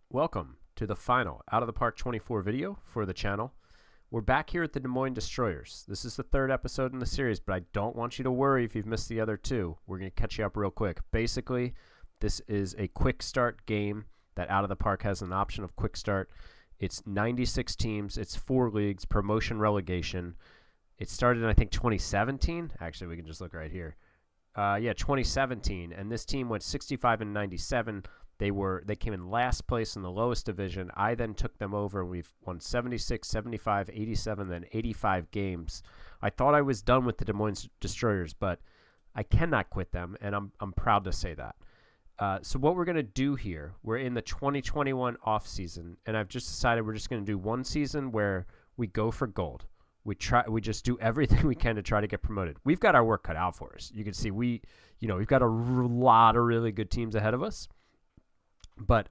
Welcome to the final Out of the Park 24 video for the channel. We're back here at the Des Moines Destroyers. This is the third episode in the series, but I don't want you to worry if you've missed the other two. We're going to catch you up real quick. Basically, this is a quick start game that Out of the Park has an option of quick start. It's 96 teams. It's 4 leagues, promotion, relegation. It started in, I think, 2017. Actually, we can just look right here. 2017, and this team went 65-97. They came in last place in the lowest division. I then took them over, and we've won 76, 75, 87, then 85 games. I thought I was done with the Des Moines Destroyers, but I cannot quit them, and I'm proud to say that. So what we're going to do here, we're in the 2021 offseason, and I've just decided we're just going to do one season where we go for gold. We just do everything we can to try to get promoted. We've got our work cut out for us. You can see we've got a lot of really good teams ahead of us. But,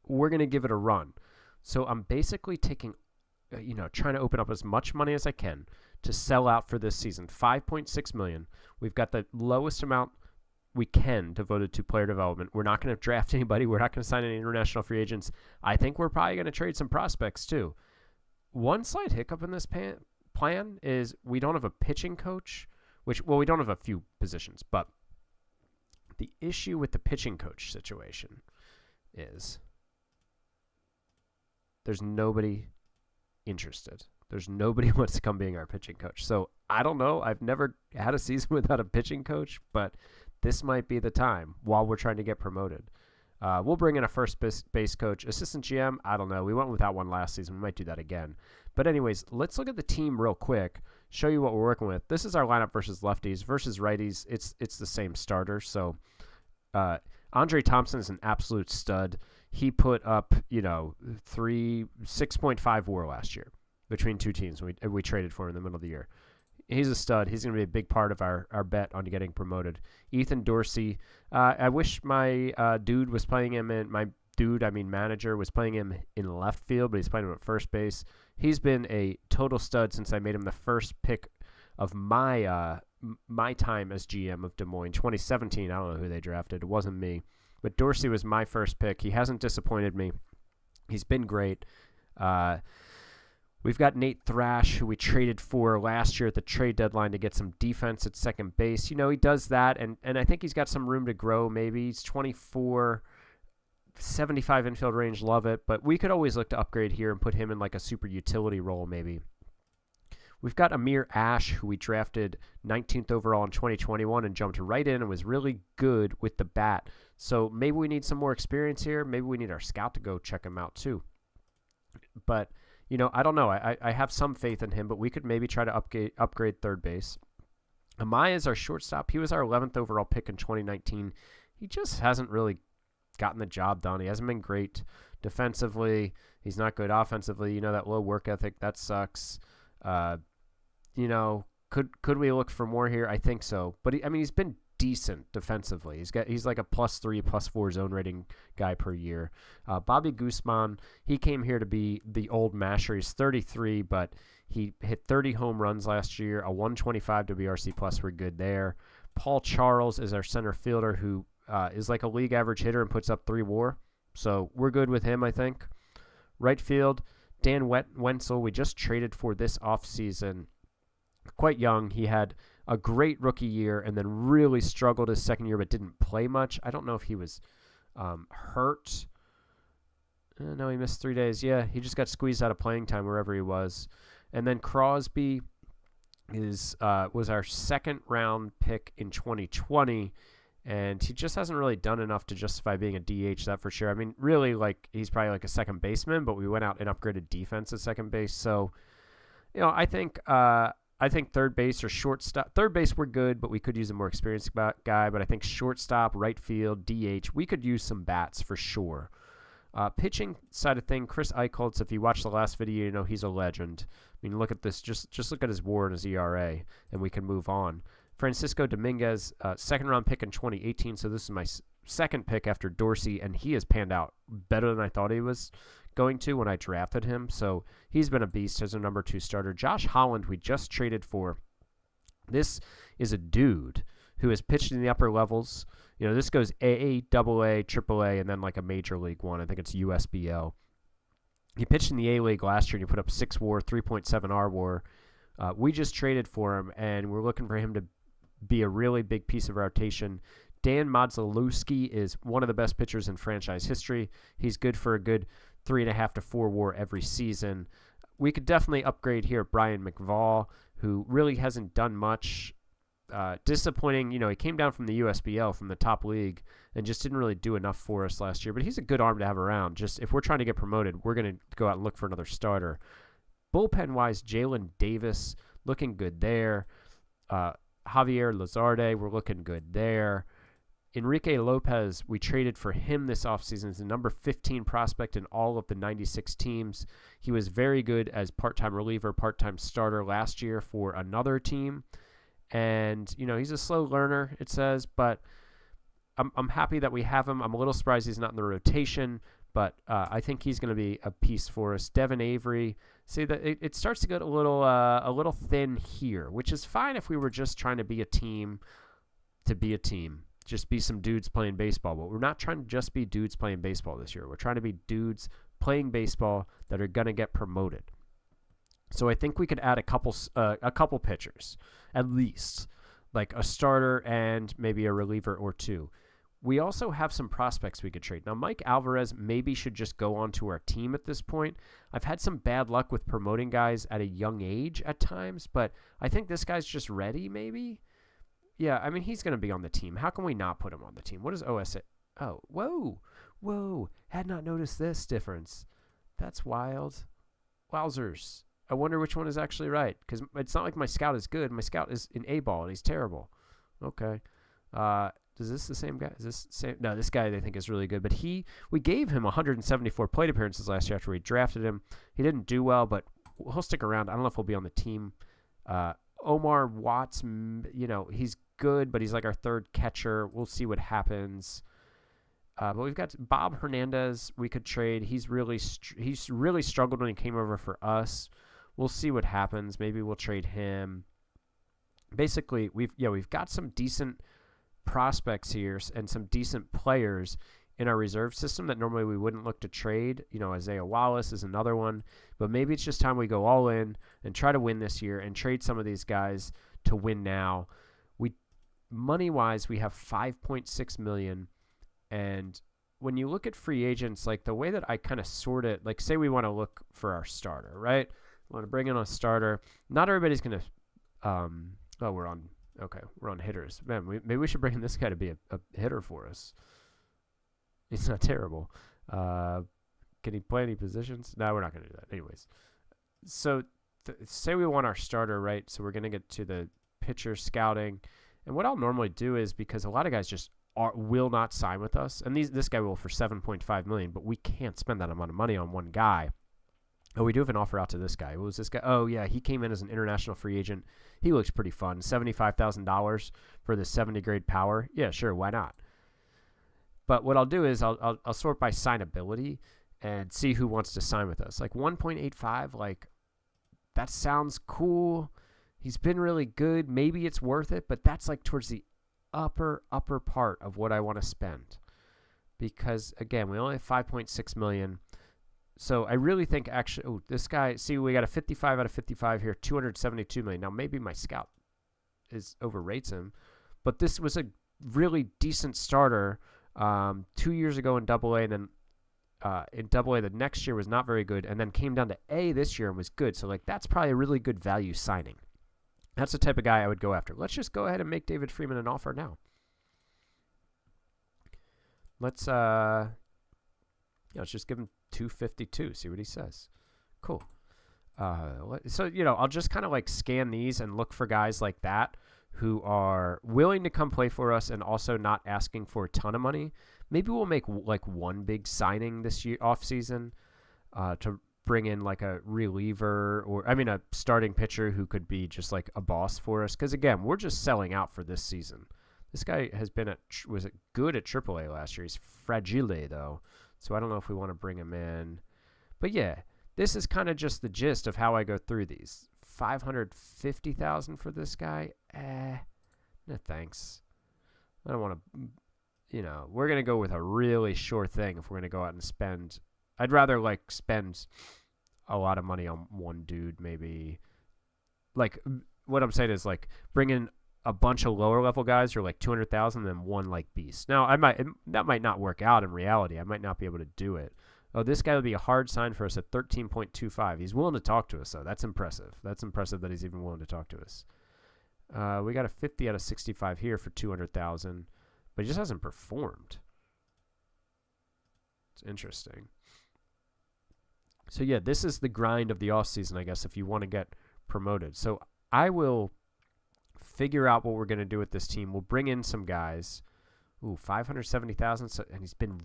we're going to give it a run. So I'm basically taking, trying to open up as much money as I can to sell out for this season. $5.6 million. We've got the lowest amount we can devoted to player development. We're not going to draft anybody. We're not going to sign any international free agents. I think we're probably going to trade some prospects too. One slight hiccup in this plan is we don't have a pitching coach, we don't have a few positions, but the issue with the pitching coach situation is there's nobody interested. There's nobody who wants to come being our pitching coach. So I don't know. I've never had a season without a pitching coach, but this might be the time while we're trying to get promoted. We'll bring in a first base coach. Assistant GM, I don't know. We went without one last season. We might do that again. But anyways, let's look at the team real quick, show you what we're working with. This is our lineup versus lefties. Versus righties, it's the same starter. So Andre Thompson is an absolute stud. He put up, 6.5 WAR last year between two teams. We traded for him in the middle of the year. He's a stud. He's going to be a big part of our bet on getting promoted. Ethan Dorsey. I wish my dude was playing him in manager was playing him in left field, but he's playing him at first base. He's been a total stud since I made him the first pick of my time as GM of Des Moines. 2017, I don't know who they drafted. It wasn't me. But Dorsey was my first pick. He hasn't disappointed me. He's been great. We've got Nate Thrash, who we traded for last year at the trade deadline to get some defense at second base. He does that, and I think he's got some room to grow maybe. He's 24, 75 infield range, love it. But we could always look to upgrade here and put him in like a super utility role maybe. We've got Amir Ash, who we drafted 19th overall in 2021 and jumped right in and was really good with the bat. So maybe we need some more experience here. Maybe we need our scout to go check him out too. But I don't know. I have some faith in him, but we could maybe try to upgrade third base. Amaya is our shortstop. He was our 11th overall pick in 2019. He just hasn't really gotten the job done. He hasn't been great defensively. He's not good offensively. That low work ethic, that sucks. Could we look for more here? I think so. But he's been decent defensively. He's like a +3, +4 zone rating guy per year. Bobby Guzman, he came here to be the old masher. He's 33, but he hit 30 home runs last year, a 125 WRC plus. We're good there. Paul Charles is our center fielder who is like a league average hitter and puts up 3 WAR. So we're good with him, I think. Right field, Dan Wenzel, we just traded for this offseason. Quite young. He had a great rookie year and then really struggled his second year but didn't play much. I don't know if he was hurt. No, he missed 3 days. Yeah, he just got squeezed out of playing time wherever he was. And then Crosby was our second round pick in 2020, and he just hasn't really done enough to justify being a DH, that for sure. Really, he's probably like a second baseman, but we went out and upgraded defense at second base. So, I think third base or shortstop. Third base we're good, but we could use a more experienced guy. But I think shortstop, right field, DH, we could use some bats for sure. Pitching side of thing, Chris Eicholtz, if you watched the last video, he's a legend. Look at this. Just look at his WAR and his ERA, and we can move on. Francisco Dominguez, second-round pick in 2018, so this is my second pick after Dorsey, and he has panned out better than I thought he was going to when I drafted him. So he's been a beast as a number 2 starter. Josh Holland, we just traded for. This is a dude who has pitched in the upper levels. You know, this goes AA, AA, AAA, and then like a major league one. I think it's USBL. He pitched in the A League last year, and he put up 6 WAR, 3.7 R WAR. We just traded for him, and we're looking for him to be a really big piece of rotation. Dan Modzelewski is one of the best pitchers in franchise history. He's good for a good 3.5 to 4 WAR every season. We could definitely upgrade here Brian McVaugh, who really hasn't done much. Disappointing, he came down from the USBL, from the top league, and just didn't really do enough for us last year. But he's a good arm to have around. Just if we're trying to get promoted, we're going to go out and look for another starter. Bullpen-wise, Jalen Davis, looking good there. Javier Lazarde, we're looking good there. Enrique Lopez, we traded for him this offseason. He's the number 15 prospect in all of the 96 teams. He was very good as part-time reliever, part-time starter last year for another team. And, he's a slow learner, it says, but I'm happy that we have him. I'm a little surprised he's not in the rotation, but I think he's going to be a piece for us. Devin Avery, see that it starts to get a little thin here, which is fine if we were just trying to be a team to be a team. Just be some dudes playing baseball. But we're not trying to just be dudes playing baseball this year. We're trying to be dudes playing baseball that are going to get promoted. So I think we could add a couple pitchers, at least, like a starter and maybe a reliever or two. We also have some prospects we could trade. Now, Mike Alvarez maybe should just go onto our team at this point. I've had some bad luck with promoting guys at a young age at times, but I think this guy's just ready, maybe. Yeah, I mean, he's going to be on the team. How can we not put him on the team? What is OSA? Oh, whoa. Had not noticed this difference. That's wild. Wowzers. I wonder which one is actually right, because it's not like my scout is good. My scout is in A-ball, and he's terrible. Okay. Is this the same guy? Is this same? No, this guy I think is really good. But we gave him 174 plate appearances last year after we drafted him. He didn't do well, but he'll stick around. I don't know if he'll be on the team. Omar Watts, he's good, but he's like our third catcher. We'll see what happens. But we've got Bob Hernandez we could trade. He's really struggled when he came over for us. We'll see what happens. Maybe we'll trade him. Basically, we've got some decent prospects here and some decent players in our reserve system that normally we wouldn't look to trade. Isaiah Wallace is another one. But maybe it's just time we go all in and try to win this year and trade some of these guys to win now. Money-wise, we have $5.6 million. And when you look at free agents, like the way that I kind of sort it, like say we want to look for our starter, right? We want to bring in a starter. Not everybody's going to we're on hitters. Man, maybe we should bring in this guy to be a hitter for us. He's not terrible. Can he play any positions? No, we're not going to do that. Anyways, so say we want our starter, right? So we're going to get to the pitcher scouting. And what I'll normally do is, because a lot of guys just will not sign with us, and this guy will for $7.5 million, but we can't spend that amount of money on one guy. Oh, we do have an offer out to this guy. What was this guy? Oh, yeah, he came in as an international free agent. He looks pretty fun. $75,000 for the 70 grade power. Yeah, sure, why not? But what I'll do is I'll sort by signability and see who wants to sign with us. Like 1.85, like that sounds cool. He's been really good. Maybe it's worth it, but that's like towards the upper part of what I want to spend. Because, again, we only have $5.6 million. So I really think actually, this guy, see, we got a 55 out of 55 here, $272 million. Now, maybe my scout overrates him, but this was a really decent starter 2 years ago in AA, and then in AA the next year was not very good, and then came down to A this year and was good. So, like, that's probably a really good value signing. That's the type of guy I would go after. Let's just go ahead and make David Freeman an offer now. Let's just give him $252. See what he says. Cool. So I'll just kind of like scan these and look for guys like that who are willing to come play for us and also not asking for a ton of money. Maybe we'll make like one big signing this year off season to bring in like a reliever a starting pitcher who could be just like a boss for us. Because again, we're just selling out for this season. This guy has been was good at AAA last year. He's fragile though, so I don't know if we want to bring him in. But yeah, this is kind of just the gist of how I go through these. $550,000 for this guy? No thanks. I don't want to, we're going to go with a really sure thing if we're going to go out and spend. I'd rather like spend a lot of money on one dude, maybe. Like what I'm saying is like bring in a bunch of lower level guys or like 200,000 and one like beast. Now that might not work out in reality. I might not be able to do it. Oh, this guy would be a hard sign for us at 13.25. He's willing to talk to us though. That's impressive. That's impressive that he's even willing to talk to us. We got a 50 out of 65 here for 200,000, but he just hasn't performed. It's interesting. So yeah, this is the grind of the off season, I guess, if you want to get promoted. So I will figure out what we're going to do with this team. We'll bring in some guys. Ooh, 570,000. So, and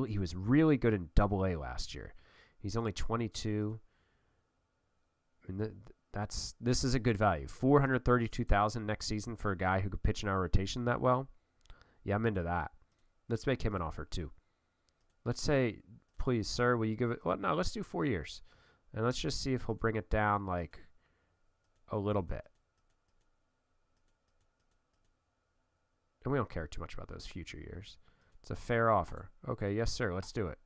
he was really good in Double A last year. He's only 22. I mean, this is a good value. 432,000 next season for a guy who could pitch in our rotation that well. Yeah, I'm into that. Let's make him an offer too. Let's say, please, sir, will you give it? Well, no, let's do 4 years. And let's just see if he'll bring it down like a little bit. And we don't care too much about those future years. It's a fair offer. Okay, yes, sir. Let's do it.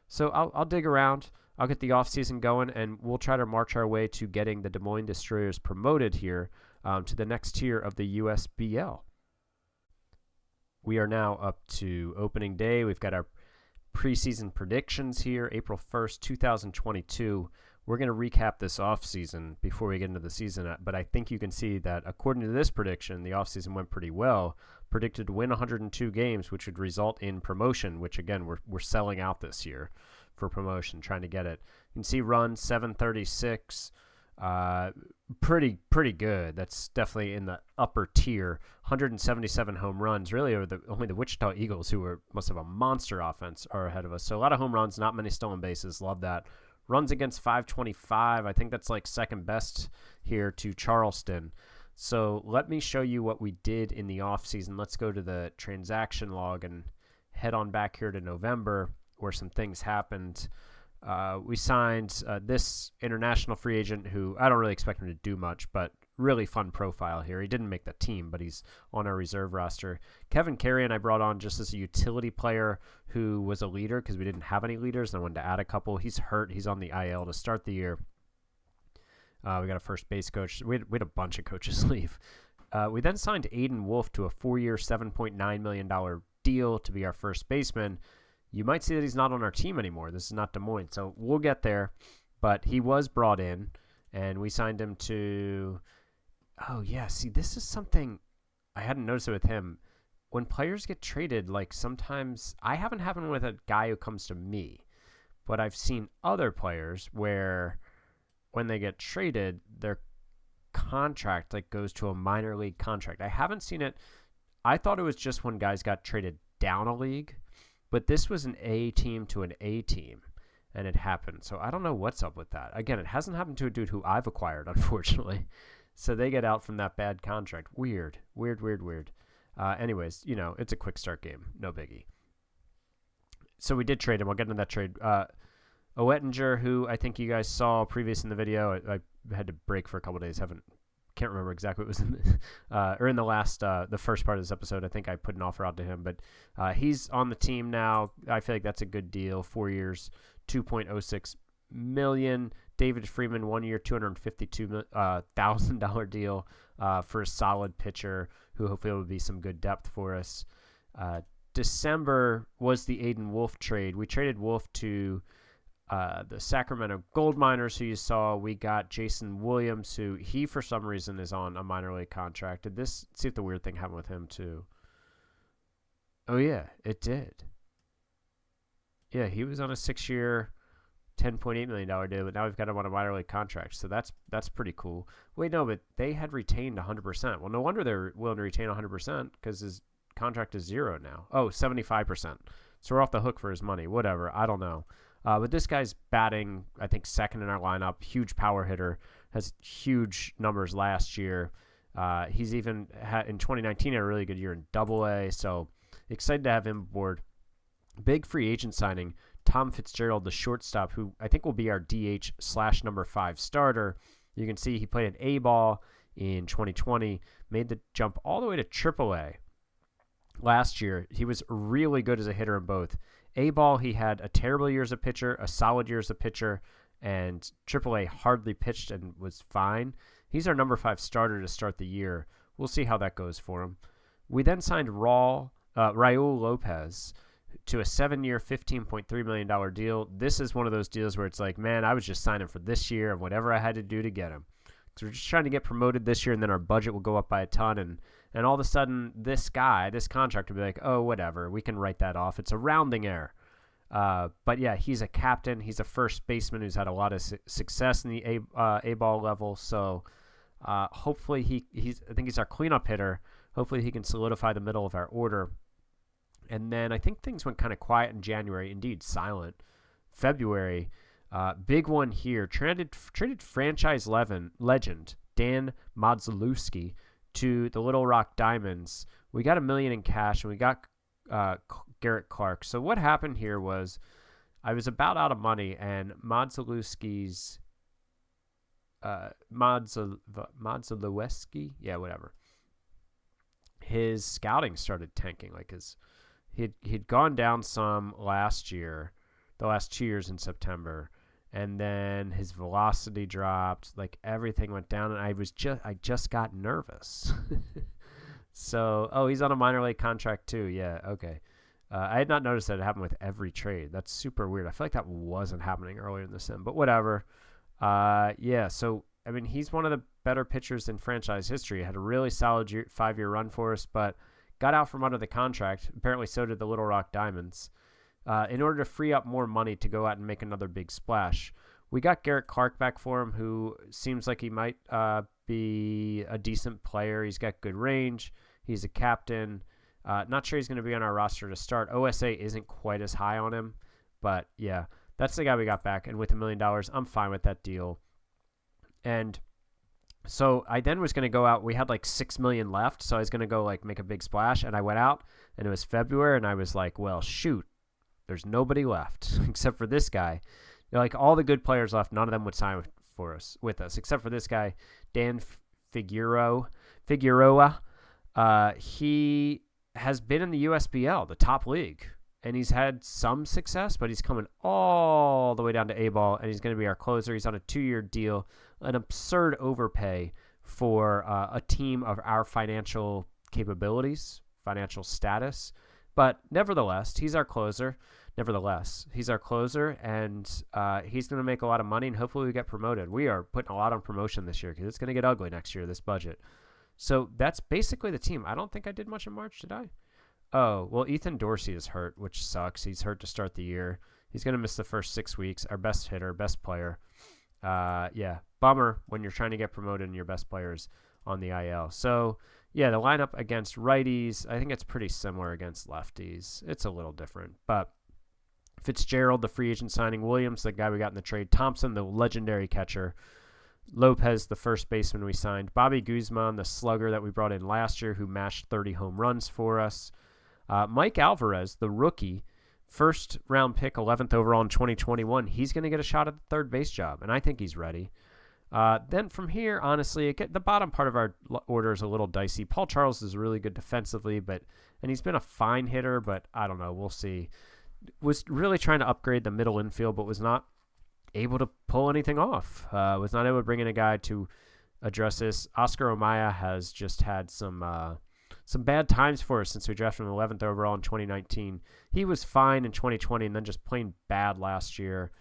So I'll dig around. I'll get the offseason going, and we'll try to march our way to getting the Des Moines Destroyers promoted here to the next tier of the USBL. We are now up to opening day. We've got our preseason predictions here, April 1st, 2022. We're going to recap this offseason before we get into the season, but I think you can see that according to this prediction, the offseason went pretty well. Predicted to win 102 games, which would result in promotion, which, again, we're selling out this year for promotion, trying to get it. You can see run 736, pretty good. That's definitely in the upper tier. 177 home runs. Really, only the Wichita Eagles, who must have a monster offense, are ahead of us. So a lot of home runs, not many stolen bases. Love that. Runs against 525. I think that's like second best here to Charleston. So let me show you what we did in the offseason. Let's go to the transaction log and head on back here to November where some things happened. We signed this international free agent who I don't really expect him to do much, but really fun profile here. He didn't make the team, but he's on our reserve roster. Kevin Carrion I brought on just as a utility player who was a leader because we didn't have any leaders, and I wanted to add a couple. He's hurt. He's on the IL to start the year. We got a first base coach. We had a bunch of coaches leave. We then signed Aiden Wolf to a 4-year, $7.9 million deal to be our first baseman. You might see that he's not on our team anymore. This is not Des Moines, so we'll get there. But he was brought in, and we signed him to – oh, yeah, see, this is something I hadn't noticed it with him. When players get traded, like sometimes – I haven't happened with a guy who comes to me, but I've seen other players where – when they get traded, their contract like goes to a minor league contract. I haven't seen it. I thought it was just when guys got traded down a league, but this was an A team to an A team, and it happened. So I don't know what's up with that. Again, it hasn't happened to a dude who I've acquired, unfortunately. So they get out from that bad contract. Weird. Anyways, it's a quick start game. No biggie. So we did trade him. I'll get into that trade. Oettinger, who I think you guys saw previous in the video, I had to break for a couple days. Can't remember exactly what was in the last the first part of this episode. I think I put an offer out to him, but he's on the team now. I feel like that's a good deal. 4 years, $2.06 million. David Freeman, 1 year, $252,000 deal for a solid pitcher who hopefully will be some good depth for us. December was the Aiden Wolf trade. We traded Wolf to the Sacramento Gold Miners, who you saw. We got Jason Williams, who he for some reason is on a minor league contract. Did this? See if the weird thing happened with him too. Oh yeah, it did. Yeah, he was on a 6-year, $10.8 million deal, but now we've got him on a minor league contract. So that's pretty cool. Wait, no, but they had retained 100%. Well, no wonder they're willing to retain 100% because his contract is 0 now. Oh, 75%. So we're off the hook for his money. Whatever. I don't know. But this guy's batting, I think, second in our lineup. Huge power hitter. Has huge numbers last year. He's even had, in 2019, had a really good year in Double A. So excited to have him aboard. Big free agent signing. Tom Fitzgerald, the shortstop, who I think will be our DH/number 5 starter. You can see he played an A ball in 2020. Made the jump all the way to Triple A last year, he was really good as a hitter in both. A-ball, he had a terrible year as a pitcher, a solid year as a pitcher, and AAA hardly pitched and was fine. He's our number 5 starter to start the year. We'll see how that goes for him. We then signed Raul Lopez to a 7-year, $15.3 million deal. This is one of those deals where it's like, man, I was just signing for this year and whatever I had to do to get him. Because we're just trying to get promoted this year, and then our budget will go up by a ton, and all of a sudden, this contract will be like, oh, whatever, we can write that off. It's a rounding error. But yeah, he's a captain. He's a first baseman who's had a lot of success in the A-ball level. So hopefully I think he's our cleanup hitter. Hopefully he can solidify the middle of our order. And then I think things went kind of quiet in January. Indeed, silent. February, big one here. Traded franchise legend Dan Modzelewski to the Little Rock Diamonds. We got $1 million in cash, and we got Garrett Clark. So what happened here was I was about out of money, and Modzelewski's Modzelewski, yeah, whatever. His scouting started tanking. Like he'd gone down some last year, the last 2 years in September, and then his velocity dropped. Like everything went down, and I just got nervous. So, he's on a minor league contract too. Yeah, okay. I had not noticed that it happened with every trade. That's super weird. I feel like that wasn't happening earlier in the sim, but whatever. Yeah, so, I mean, he's one of the better pitchers in franchise history. Had a really solid 5-year run for us, but got out from under the contract. Apparently so did the Little Rock Diamonds. In order to free up more money to go out and make another big splash, we got Garrett Clark back for him, who seems like he might be a decent player. He's got good range. He's a captain. Not sure he's going to be on our roster to start. OSA isn't quite as high on him, but yeah, that's the guy we got back. And with $1 million, I'm fine with that deal. And so I then was going to go out. We had like $6 million left, so I was going to go like make a big splash. And I went out, and it was February, and I was like, well, shoot, there's nobody left except for this guy. Like all the good players left, none of them would sign with us, except for this guy, Dan Figueroa. He has been in the USBL, the top league, and he's had some success, but he's coming all the way down to A-ball, and he's going to be our closer. He's on a 2-year deal, an absurd overpay for a team of our financial capabilities, financial status. But nevertheless, he's our closer. And he's going to make a lot of money, and hopefully we get promoted. We are putting a lot on promotion this year because it's going to get ugly next year, this budget. So that's basically the team. I don't think I did much in March, did I? Oh, well, Ethan Dorsey is hurt, which sucks. He's hurt to start the year. He's going to miss the first 6 weeks. Our best hitter, best player. Yeah, bummer when you're trying to get promoted and your best player's on the IL. So, yeah, the lineup against righties, I think it's pretty similar against lefties. It's a little different. But Fitzgerald, the free agent signing. Williams, the guy we got in the trade. Thompson, the legendary catcher. Lopez, the first baseman we signed. Bobby Guzman, the slugger that we brought in last year who mashed 30 home runs for us. Mike Alvarez, the rookie, first round pick, 11th overall in 2021. He's going to get a shot at the third base job, and I think he's ready. Then from here, honestly, the bottom part of our order is a little dicey. Paul Charles is really good defensively, and he's been a fine hitter, but I don't know. We'll see. Was really trying to upgrade the middle infield, but was not able to pull anything off. Was not able to bring in a guy to address this. Oscar Omaya has just had some bad times for us since we drafted him 11th overall in 2019. He was fine in 2020 and then just plain bad last year.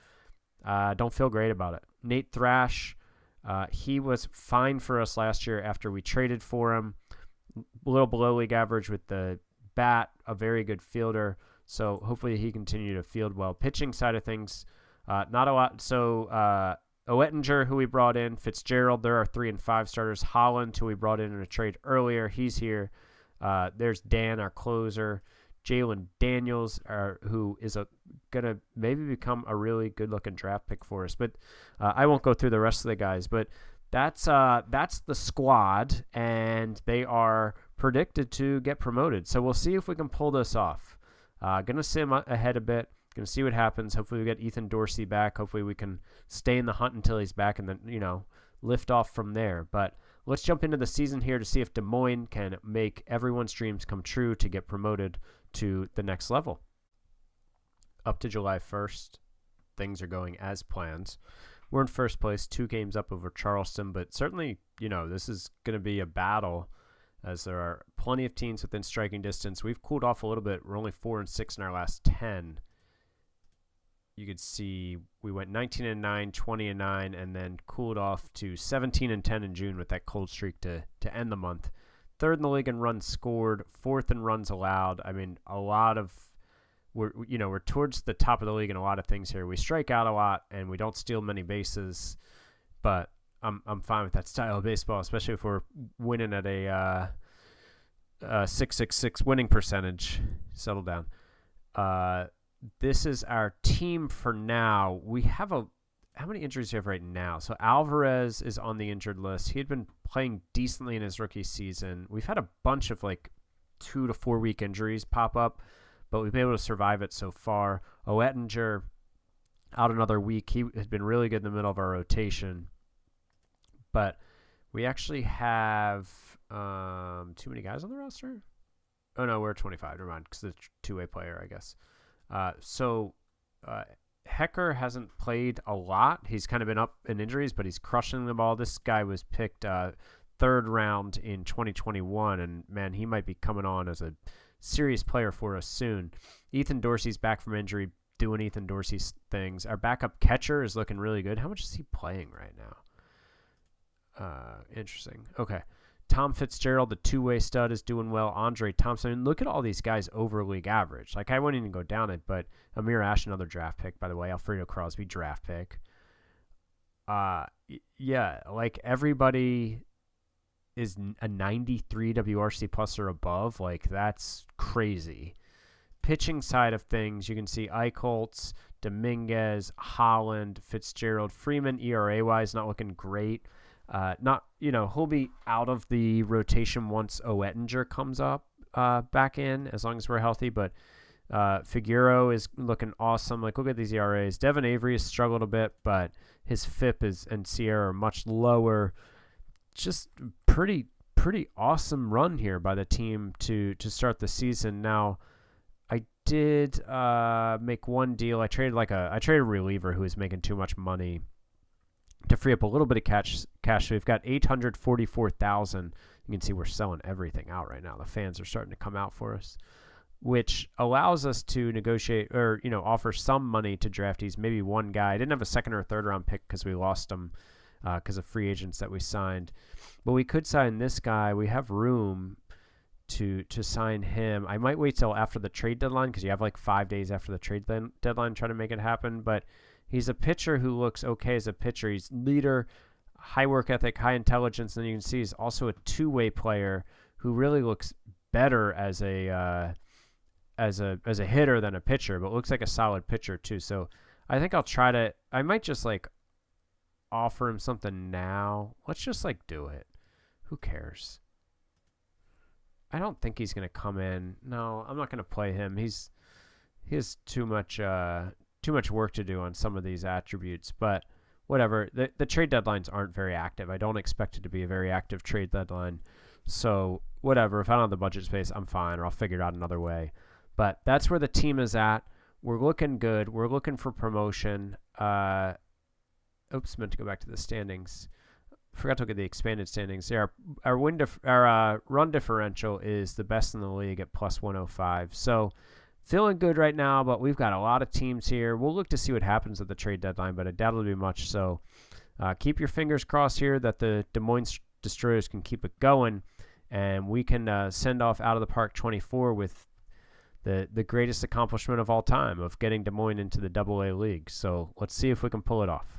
Don't feel great about it. Nate Thrash, he was fine for us last year after we traded for him. A little below league average with the bat, a very good fielder. So hopefully he continue to field well. Pitching side of things, not a lot. So Oettinger, who we brought in, Fitzgerald, there are 3 and 5 starters. Holland, who we brought in a trade earlier, he's here. There's Dan, our closer. Jalen Daniels, who is going to maybe become a really good-looking draft pick for us. But I won't go through the rest of the guys. But that's the squad, and they are predicted to get promoted. So we'll see if we can pull this off. Going to sim ahead a bit. Going to see what happens. Hopefully we get Ethan Dorsey back. Hopefully we can stay in the hunt until he's back and then, lift off from there. But let's jump into the season here to see if Des Moines can make everyone's dreams come true to get promoted to the next level. Up to July 1st, things are going as planned. We're in first place, 2 games up over Charleston, but certainly, this is going to be a battle as there are plenty of teams within striking distance. We've cooled off a little bit. We're only 4-6 in our last 10. You could see we went 19-9, 20-9, and then cooled off to 17-10 in June with that cold streak to end the month. 3rd in the league in runs scored, 4th in runs allowed. I mean, we're towards the top of the league in a lot of things here. We strike out a lot and we don't steal many bases, but I'm fine with that style of baseball, especially if we're winning at a 6.66 winning percentage. Settle down. This is our team for now. We have how many injuries do we have right now? So Alvarez is on the injured list. He had been playing decently in his rookie season. We've had a bunch of 2 to 4 week injuries pop up, but we've been able to survive it so far. Oettinger out another week. He has been really good in the middle of our rotation. But we actually have too many guys on the roster? Oh, no, we're 25. Never mind, because it's a two-way player, I guess. Hecker hasn't played a lot. He's kind of been up in injuries, but he's crushing the ball. This guy was picked 3rd round in 2021, and, man, he might be coming on as a serious player for us soon. Ethan Dorsey's back from injury, doing Ethan Dorsey things. Our backup catcher is looking really good. How much is he playing right now? Interesting. Okay. Tom Fitzgerald, the two-way stud, is doing well. Andre Thompson. I mean, look at all these guys over league average. I wouldn't even go down it, but Amir Ash, another draft pick, by the way. Alfredo Crosby, draft pick. Yeah, everybody is a 93 WRC plus or above. That's crazy. Pitching side of things, you can see Eichholtz, Dominguez, Holland, Fitzgerald, Freeman, ERA-wise, not looking great. He'll be out of the rotation once Oettinger comes up back in, as long as we're healthy. But Figueroa is looking awesome. Look at these ERAs. Devin Avery has struggled a bit, but his FIP and Sierra are much lower. Just pretty awesome run here by the team to start the season. Now, I did make one deal. I traded a reliever who was making too much money to free up a little bit of cash. So we've got $844,000. You can see we're selling everything out right now. The fans are starting to come out for us, which allows us to negotiate or, offer some money to draftees. Maybe one guy. I didn't have a 2nd or 3rd round pick because we lost him because of free agents that we signed. But we could sign this guy. We have room to sign him. I might wait till after the trade deadline because you have 5 days after the trade deadline trying to make it happen. But he's a pitcher who looks okay as a pitcher. He's leader, high work ethic, high intelligence. And you can see he's also a two-way player who really looks better as a hitter than a pitcher, but looks like a solid pitcher too. So I think I might just offer him something now. Let's just do it. Who cares? I don't think he's going to come in. No, I'm not going to play him. He has too much work to do on some of these attributes, but whatever. The trade deadlines aren't very active. I don't expect it to be a very active trade deadline. So whatever. If I don't have the budget space, I'm fine, or I'll figure it out another way. But that's where the team is at. We're looking good. We're looking for promotion. Meant to go back to the standings. Forgot to look at the expanded standings. Yeah, our run differential is the best in the league at plus 105. So feeling good right now, but we've got a lot of teams here. We'll look to see what happens at the trade deadline, but I doubt it'll be much. So keep your fingers crossed here that the Des Moines Destroyers can keep it going, and we can send off Out of the Park 24 with the greatest accomplishment of all time of getting Des Moines into the AA League. So let's see if we can pull it off.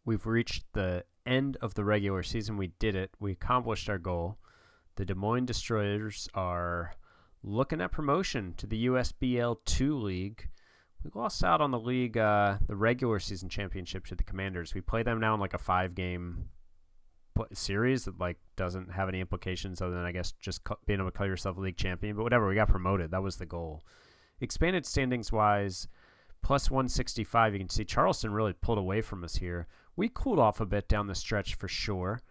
We've reached the end of the regular season. We did it. We accomplished our goal. The Des Moines Destroyers are looking at promotion to the USBL 2 League. We lost out on the league, the regular season championship to the Commanders. We play them now in a 5-game series that doesn't have any implications other than, I guess, just being able to call yourself a league champion. But whatever, we got promoted. That was the goal. Expanded standings-wise, plus 165. You can see Charleston really pulled away from us here. we cooled off a bit down the stretch for sure.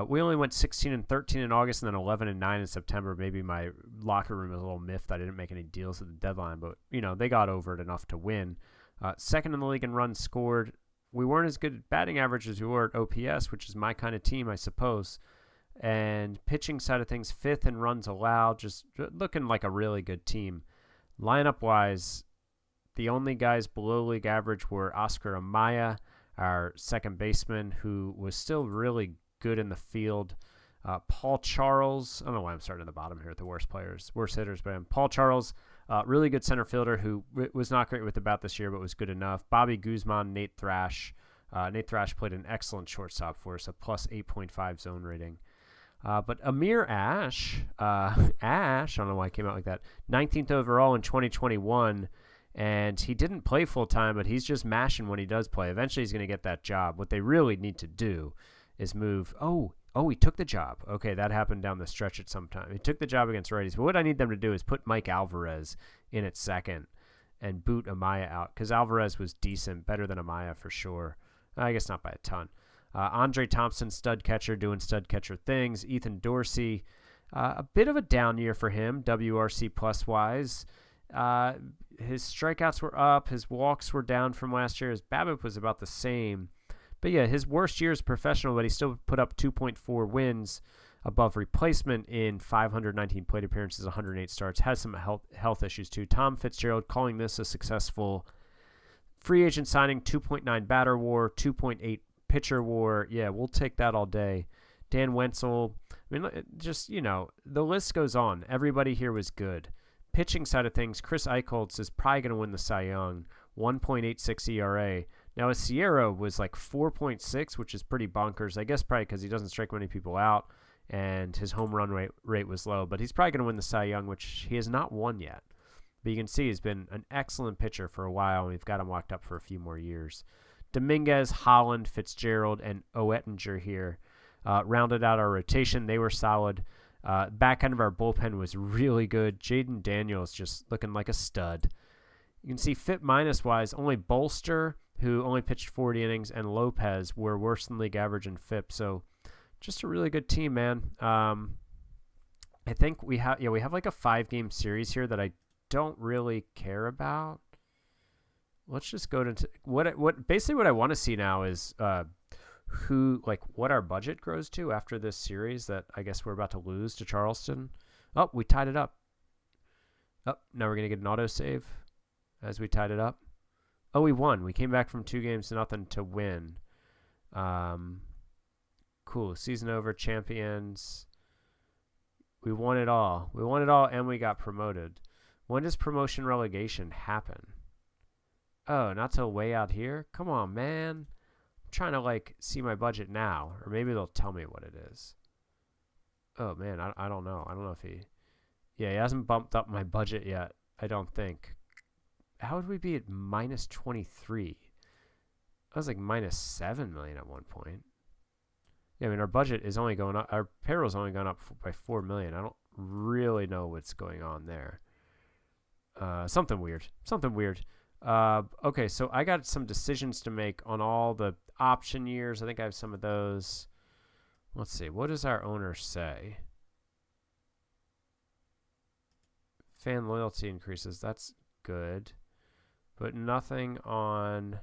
We only went 16-13 in August, and then 11-9 in September. Maybe my locker room was a little miffed I didn't make any deals at the deadline, but they got over it enough to win. Second in the league in runs scored. We weren't as good at batting average as we were at OPS, which is my kind of team, I suppose. And pitching side of things, fifth in runs allowed, just looking like a really good team. Lineup-wise, the only guys below league average were Oscar Amaya, our second baseman, who was still really good in the field. Paul Charles, I don't know why I'm starting at the bottom here with the worst hitters, but Paul Charles, really good center fielder who was not great with the bat this year, but was good enough. Bobby Guzman, Nate Thrash. Nate Thrash played an excellent shortstop for us, a plus 8.5 zone rating. But Amir Ash, I don't know why I came out like that, 19th overall in 2021, and he didn't play full-time, but he's just mashing when he does play. Eventually he's going to get that job. What they really need to do is move. Oh, he took the job. Okay, that happened down the stretch at some time. He took the job against righties. But what I need them to do is put Mike Alvarez in at second and boot Amaya out, because Alvarez was decent, better than Amaya for sure. I guess not by a ton. Andre Thompson, stud catcher, doing stud catcher things. Ethan Dorsey, a bit of a down year for him, WRC plus wise. His strikeouts were up. His walks were down from last year. His BABIP was about the same. But yeah, his worst year is professional, but he still put up 2.4 wins above replacement in 519 plate appearances, 108 starts. Has some health issues too. Tom Fitzgerald calling this a successful free agent signing, 2.9 batter WAR, 2.8 pitcher WAR. Yeah, we'll take that all day. Dan Wenzel. I mean, just, the list goes on. Everybody here was good. Pitching side of things, Chris Eichholz is probably going to win the Cy Young, 1.86 ERA. Now, his Sierra was like 4.6, which is pretty bonkers. I guess probably because he doesn't strike many people out, and his home run rate was low. But he's probably going to win the Cy Young, which he has not won yet. But you can see he's been an excellent pitcher for a while, and we've got him locked up for a few more years. Dominguez, Holland, Fitzgerald, and Oettinger here rounded out our rotation. They were solid. Back end of our bullpen was really good. Jaden Daniels just looking like a stud. You can see FIP minus wise, only Bolster, who only pitched 40 innings, and Lopez were worse than league average in FIP. So just a really good team, man. I think we have like a 5-game series here that I don't really care about. Let's just go to what I want to see now is what our budget grows to after this series that I guess we're about to lose to Charleston. Oh, we tied it up. Oh, now we're going to get an autosave as we tied it up. Oh, we won. We came back from 2-0 to win. Cool. Season over. Champions. We won it all. And we got promoted. When does promotion relegation happen? Oh, not till way out here? Come on, man. I'm trying to, see my budget now. Or maybe they'll tell me what it is. Oh, man. I don't know. I don't know if he... Yeah, he hasn't bumped up my budget yet. I don't think. How would we be at minus 23? I was like minus 7 million at one point. Yeah, I mean, our budget is only going up. Our payroll's only gone up by 4 million. I don't really know what's going on there. Something weird. Okay, so I got some decisions to make on all the option years. I think I have some of those. Let's see. What does our owner say? Fan loyalty increases. That's good. But nothing on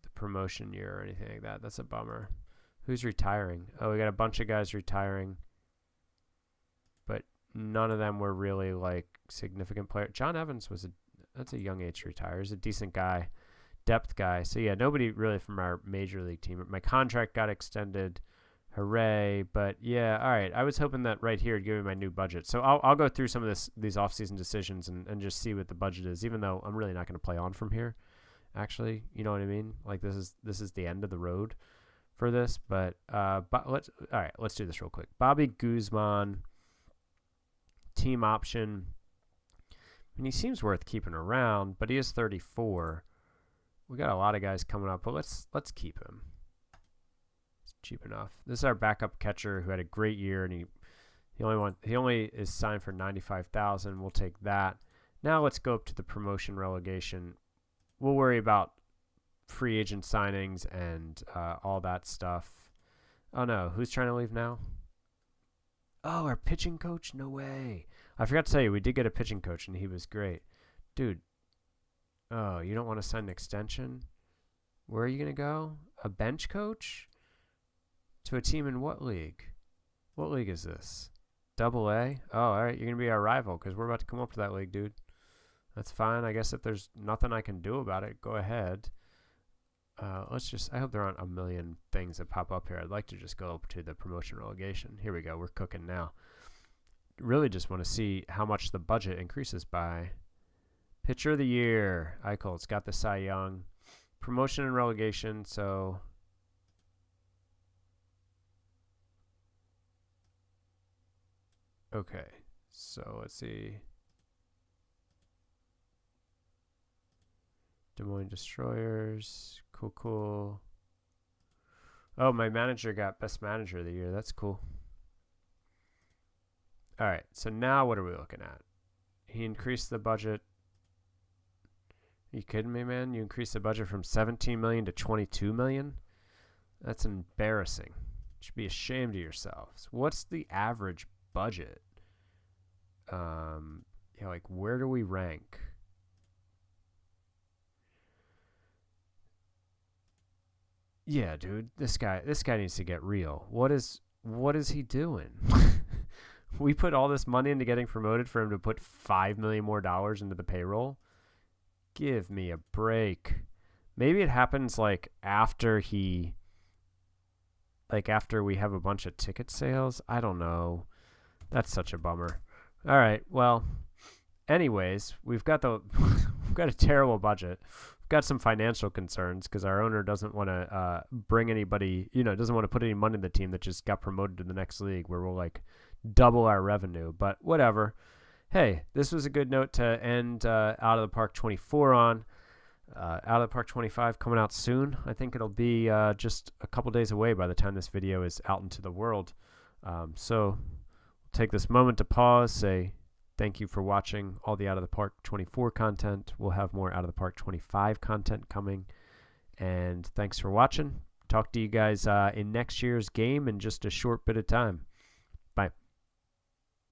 the promotion year or anything like that. That's a bummer. Who's retiring? Oh, we got a bunch of guys retiring. But none of them were really significant players. John Evans that's a young age to retire. He's a decent guy, depth guy. So yeah, nobody really from our major league team. My contract got extended. Hooray. But yeah, all right. I was hoping that right here would give me my new budget. So I'll go through some of these off-season decisions and just see what the budget is, even though I'm really not going to play on from here. Actually, you know what I mean? This is the end of the road for this. But let's do this real quick. Bobby Guzman, team option. I mean, he seems worth keeping around, but he is 34. We got a lot of guys coming up, but let's keep him. Cheap enough. This is our backup catcher who had a great year, and he only is signed for $95,000. We'll take that. Now let's go up to the promotion relegation. We'll worry about free agent signings and all that stuff. Oh no, who's trying to leave now? Oh, our pitching coach? No way. I forgot to tell you, we did get a pitching coach, and he was great. Dude, oh, you don't want to sign an extension? Where are you going to go? A bench coach? To a team in what league? What league is this? Double A? Oh, all right, you're going to be our rival because we're about to come up to that league, dude. That's fine. I guess if there's nothing I can do about it, go ahead. I hope there aren't a million things that pop up here. I'd like to just go up to the promotion relegation. Here we go. We're cooking now. Really just want to see how much the budget increases by. Pitcher of the year. Eichel's got the Cy Young. Promotion and relegation. So okay. So let's see. Des Moines Destroyers. Cool. Oh, my manager got best manager of the year. That's cool. All right. So now what are we looking at? He increased the budget. Are you kidding me, man? You increased the budget from 17 million to 22 million? That's embarrassing. You should be ashamed of yourselves. What's the average budget? Like where do we rank? Yeah, dude, this guy needs to get real. What is he doing? We put all this money into getting promoted for him to put $5 million more into the payroll. Give me a break. Maybe it happens after we have a bunch of ticket sales. I don't know. That's such a bummer. All right. Well, anyways, we've got a terrible budget. Got some financial concerns because our owner doesn't want to bring anybody, doesn't want to put any money in the team that just got promoted to the next league where we'll double our revenue. But whatever. Hey, this was a good note to end Out of the Park 24 on. Out of the Park 25 coming out soon. I think it'll be just a couple days away by the time this video is out into the world. So we'll take this moment to pause, say thank you for watching all the Out of the Park 24 content. We'll have more Out of the Park 25 content coming. And thanks for watching. Talk to you guys in next year's game in just a short bit of time.